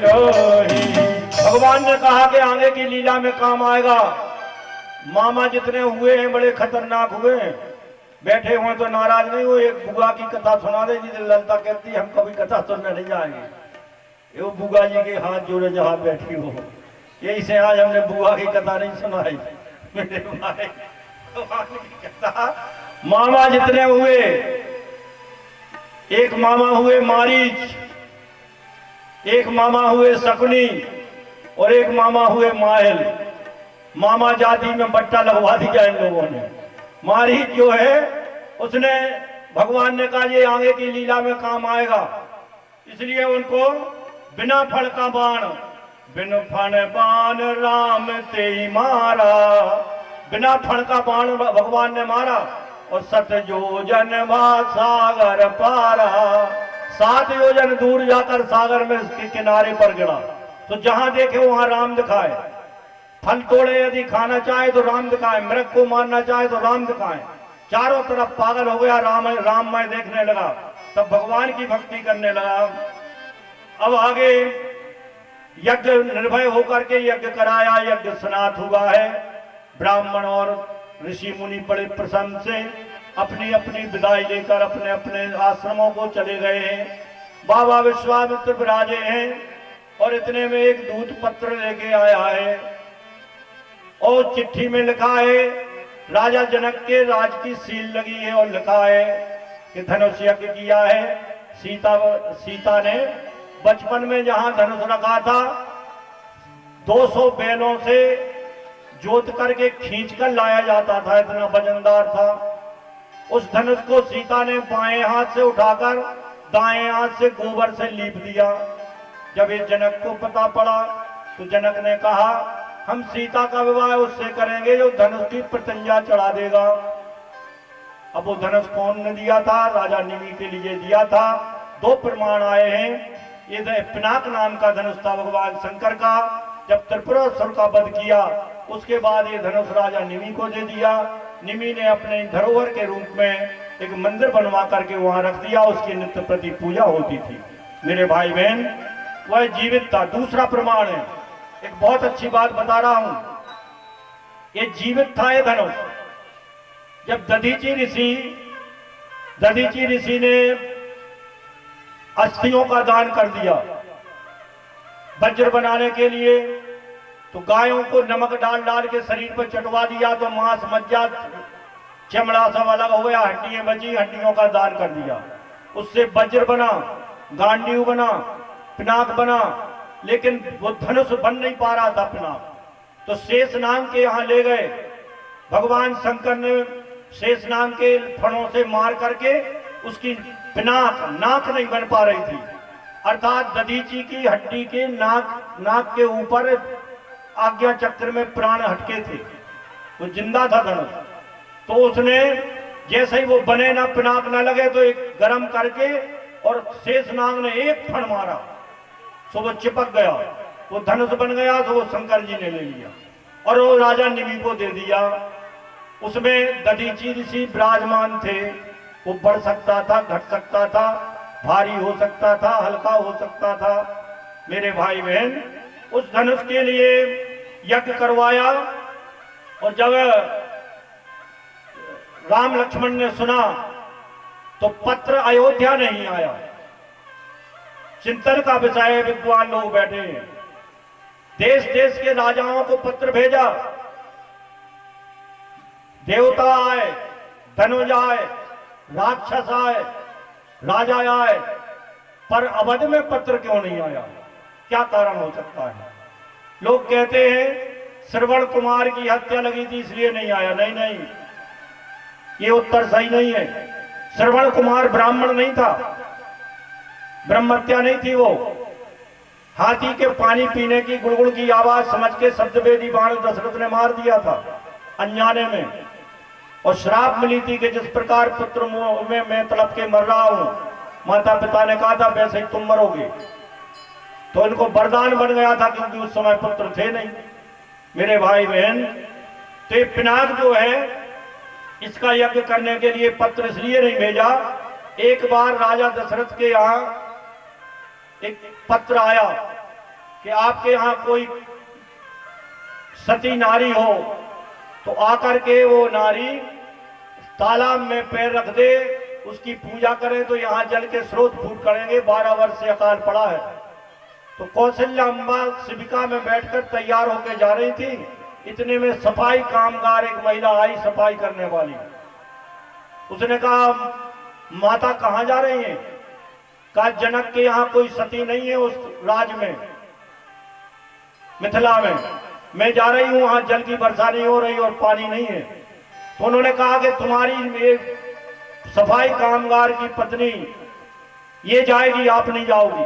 भगवान ने कहा कि आगे की लीला में काम आएगा। मामा जितने हुए हैं बड़े खतरनाक हुए हैं, बैठे हुए तो नाराज नहीं हुए। एक बुआ की कथा सुना दे जी। ललिता कहती हम कभी कथा सुनने नहीं जाएंगे। ये बुआ जी के हाथ जोड़े जहां बैठी हो, यही से आज हमने बुआ की कथा नहीं सुनाई। मेरे भाई भगवान की कथा, मामा जितने हुए, एक मामा हुए मारीच, एक मामा हुए शकुनी और एक मामा हुए माहल। मामा जाति में बट्टा लगवा दिया इन लोगों ने। मारीच जो है उसने, भगवान ने कहा ये आगे की लीला में काम आएगा, इसलिए उनको बिना फण का बाण, बिन फण बाण राम ते ही मारा। बिना फण का बाण भगवान ने मारा और 7 योजन सागर पारा। 7 योजन दूर जाकर सागर में उसके किनारे पर गिरा। तो जहां देखे वहां राम दिखाए। फल तोड़े यदि खाना चाहे तो राम दिखाए, मृग को मारना चाहे तो राम दिखाए। चारों तरफ पागल हो गया, राममय देखने लगा। तब भगवान की भक्ति करने लगा। अब आगे यज्ञ निर्भय होकर के यज्ञ कराया। यज्ञ स्नात हुआ है। ब्राह्मण और ऋषि मुनि बड़े प्रसन्न से अपनी अपनी विदाई लेकर अपने अपने आश्रमों को चले गए हैं। बाबा विश्वामित्र विराजे हैं और इतने में एक दूत पत्र लेके आया है और चिट्ठी में लिखा है, राजा जनक के राज की सील लगी है और लिखा है कि धनुष यज्ञ किया है। सीता ने बचपन में जहां धनुष रखा था 200 बैलों से जोत करके खींच कर लाया जाता था, इतना वजनदार था। उस धनुष को सीता ने बाएं हाथ से उठाकर दाएं हाथ से गोबर से लीप दिया। जब ये जनक को पता पड़ा तो जनक ने कहा हम सीता का विवाह उससे करेंगे जो धनुष की प्रतिज्ञा चढ़ा देगा। अब वो धनुष कौन ने दिया था? राजा निमि के लिए दिया था। 2 प्रमाण आए हैं। ये पिनाक नाम का धनुष था भगवान शंकर का। जब त्रिपुरासुर का वध किया उसके बाद ये धनुष राजा निमि को दे दिया। निमि ने अपने धरोहर के रूप में एक मंदिर बनवा करके वहां रख दिया। उसकी नित्य प्रति पूजा होती थी। मेरे भाई बहन, वह जीवित था। दूसरा प्रमाण है, एक बहुत अच्छी बात बता रहा हूं, ये जीवित था ये धनुष। जब दधीची ऋषि ने अस्थियों का दान कर दिया वज्र बनाने के लिए, तो गायों को नमक डाल डाल के शरीर पर चटवा दिया तो मांस मज्जा चमड़ा सब अलग हो गया, हड्डियां बची, हड्डियों का दान कर दिया। उससे वज्र बना, गांडीव बना, पिनाक बना, लेकिन वो धनुष बन नहीं पा रहा था पिनाक। तो शेषनाग के यहां ले गए। भगवान शंकर ने शेषनाग के फणों से मार करके उसकी पिनाक, नाक नहीं बन पा रही थी, अर्थात दधीची की हड्डी के नाक के ऊपर आज्ञा चक्र में प्राण हटके थे, वो जिंदा था धनुष। तो उसने जैसे ही वो बने ना, पिनाक ना लगे, तो एक गरम करके और शेषनाग ने एक फण मारा तो वो चिपक गया, वो धनुष बन गया। तो वो शंकर जी ने ले लिया और वो राजा निमि को दे दिया। उसमें दधीची ऋषि विराजमान थे। वो बढ़ सकता था, घट सकता था, भारी हो सकता था, हल्का हो सकता था। मेरे भाई बहन, उस धनुष के लिए यज्ञ करवाया। और जब राम लक्ष्मण ने सुना तो पत्र अयोध्या नहीं आया। चिंतन का विषय है, विद्वान लोग बैठे हैं। देश देश के राजाओं को पत्र भेजा, देवता आए, धनुज आए, राक्षस आए, राजा आए, पर अवध में पत्र क्यों नहीं आया? क्या कारण हो सकता है? लोग कहते हैं श्रवण कुमार की हत्या लगी थी इसलिए नहीं आया। नहीं नहीं, ये उत्तर सही नहीं है। श्रवण कुमार ब्राह्मण नहीं था, ब्रह्महत्या नहीं थी। वो हाथी के पानी पीने की गुड़गुड़ की आवाज समझ के शब्दवेदी बाण दशरथ ने मार दिया था अनजाने में। और श्राप मिली थी कि जिस प्रकार पुत्र में मैं तड़प के मर रहा हूं, माता पिता ने कहा था वैसे ही तुम मरोगे। तो इनको वरदान बन गया था क्योंकि उस समय पुत्र थे नहीं। मेरे भाई बहन, तो ये पिनाक जो है, इसका यज्ञ करने के लिए पत्र इसलिए नहीं भेजा। एक बार राजा दशरथ के यहां एक पत्र आया कि आपके यहाँ कोई सती नारी हो तो आकर के वो नारी तालाब में पैर रख दे, उसकी पूजा करें तो यहाँ जल के स्रोत फूट करेंगे। 12 वर्ष से अकाल पड़ा है। तो कौशल्या अम्बा शिविका में बैठकर तैयार होकर जा रही थी, इतने में सफाई कामगार एक महिला आई, सफाई करने वाली। उसने कहा, माता कहाँ जा रही हैं? कहा, जनक के यहाँ कोई सती नहीं है उस राज में, मिथिला में। मैं जा रही हूं, वहां जल की वर्षा नहीं हो रही और पानी नहीं है। तो उन्होंने कहा कि तुम्हारी एक सफाई कामगार की पत्नी ये जाएगी, आप नहीं जाओगी।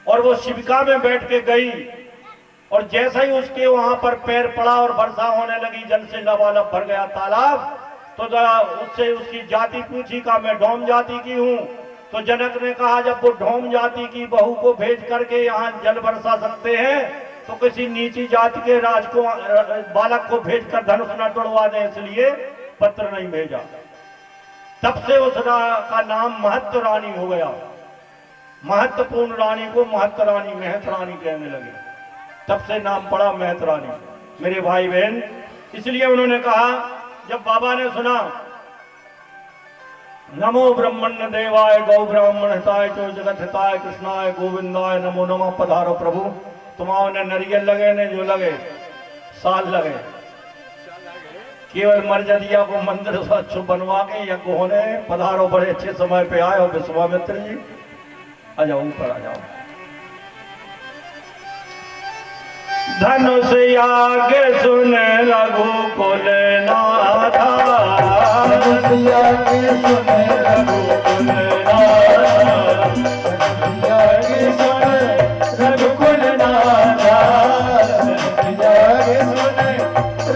और वो शिविका में बैठ के गई और जैसे ही उसके वहां पर पैर पड़ा और वर्षा होने लगी, जल से लबालब भर गया तालाब, तो उससे उसकी जाति पूछी, का मैं ढोम जाति की हूं। तो जनक ने कहा, जब वो ढोम जाति की बहू को भेज करके यहाँ जल बरसा सकते हैं तो किसी नीची जाति के राज को बालक को भेजकर धनुष न तोड़वा दें, इसलिए पत्र नहीं भेजा। तब से उस का नाम महत्व रानी हो गया। महत्वपूर्ण रानी को महत्व रानी, महत रानी कहने लगे। तब से नाम पड़ा महत रानी। मेरे भाई बहन, इसलिए उन्होंने कहा, जब बाबा ने सुना नमो ब्रह्मण्य देवाय गौ ब्राह्मण हिताय चो जगत हिताय कृष्णाय गोविंदाय नमो नमः, पधारो प्रभु। तुम्हारा ने नरियल लगे ने जो लगे, साल लगे, केवल मर्यादिया को मंदिर स्वच्छ बनवा के यज्ञ होने। पधारो, बड़े अच्छे समय पे आए हो विश्वामित्र जी। आ जाओ, ऊपर आ जाओ। धनुष याग सुन रघुकुल नाथा, धनुष याग सुन रघुकुल नाथा, धनुष याग सुन रघुकुल नाथा, धनुष याग सुन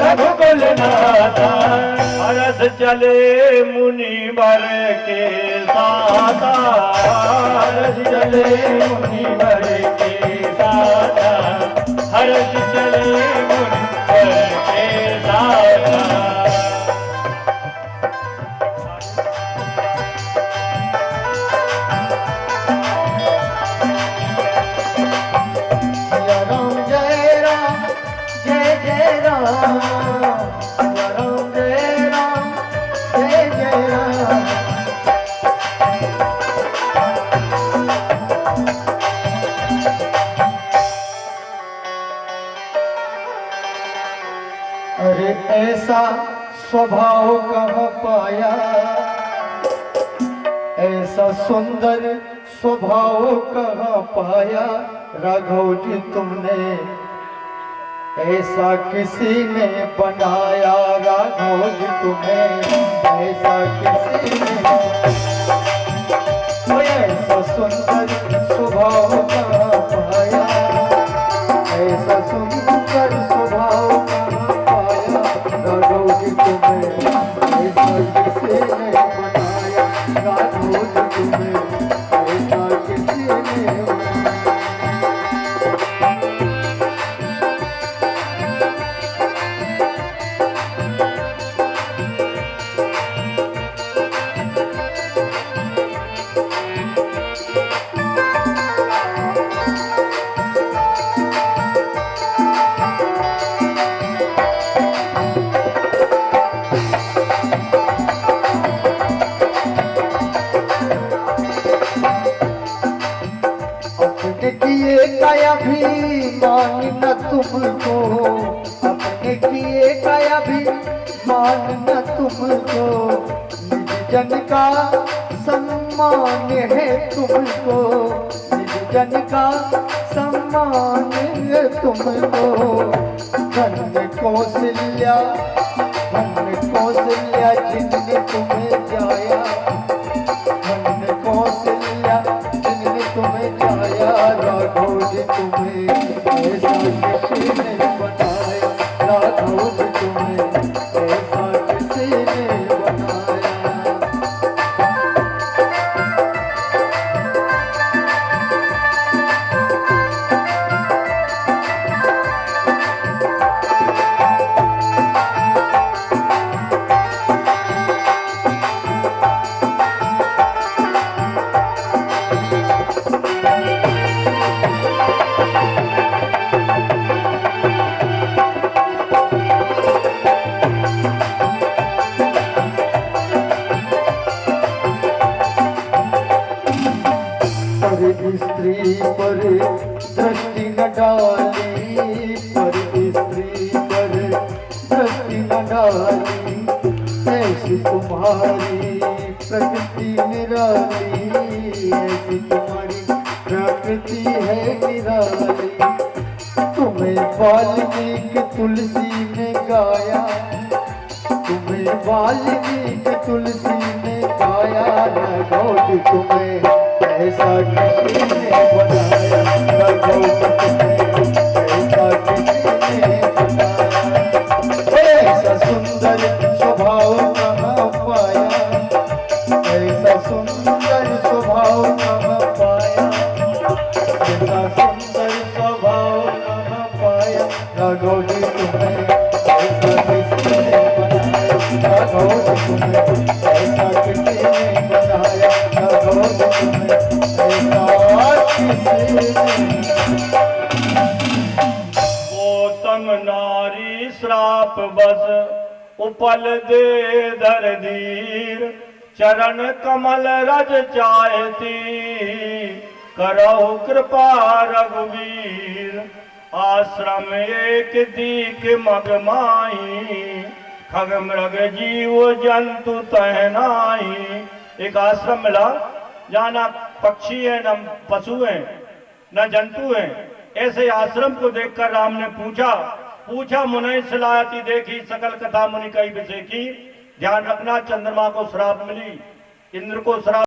रघुकुल नाथा। हरस चले मुनि वर के साथा, हरस चले मुनि वर के साथा, हरस चले मुनि वर के साथा। अरे ऐसा स्वभाव कहाँ पाया, ऐसा सुंदर स्वभाव कहाँ पाया राघव जी तुमने, ऐसा किसी ने बनाया राघव जी तुम्हें, ऐसा किसी ने। ऐसा सुंदर स्वभाव कहाँ पाया, ऐसा सुंदर स्वभाव कहाँ पाया राघव जी तुम्हें, ऐसा किसी ने बनाया राघव जी तुम्हें, ऐसा किसी ने बनाया। अभिमान न तुमको, अपने किए का अभिमान न तुमको, निज जन का सम्मान है तुमको, निज जन का सम्मान है तुमको। धन्य कौशल्या, धन्य कौशल्या जिनने तुम्हें जाया, धन्य कौशल्या जिनने तुम्हें जाया राघव जी तुम्हें, ऐसा किसी ने बनाया राघव जी तुम्हें, ऐसा किसी ने बनाया। दृष्टि न डाली, पर स्त्री पर दृष्टि न डाली। ऐसी तुम्हारी प्रकृति निराली, ऐसी तुम्हारी प्रकृति है निराली। तुम्हें वाल्मीकि तुलसी ने गाया, तुम्हें वाल्मीकि तुलसी ने गाया। न गौर तुम्हें ऐसा किसी ने बनाया, न गौर तुम्हें ऐसा किसी ने बनाया। ऐसा सुंदर स्वभाव कहाँ पाया, ऐसा सुंदर स्वभाव कहाँ पाया, ऐसा सुंदर स्वभाव कहाँ पाया। न गौर तुम्हें ऐसा किसी ने बनाया, न गौर तुम्हें ऐसा किसी ने बनाया, न गौर तुम्हें ऐसा किसी ने। गौतम नारी श्राप बस उपल दे धर धीर, चरण कमल रज चाहती करहु कृपा रघुवीर। आश्रम एक दीक मग माही, खग मृग जीव जंतु तहनाई। एक आश्रम मिला जहाँ ना पक्षी है, न पशु है, न जंतु है। ऐसे आश्रम को देखकर राम ने पूछा मुनि सलायती देखी, सकल कथा मुनि कई विषय की। ध्यान रखना, चंद्रमा को श्राप मिली, इंद्र को श्राप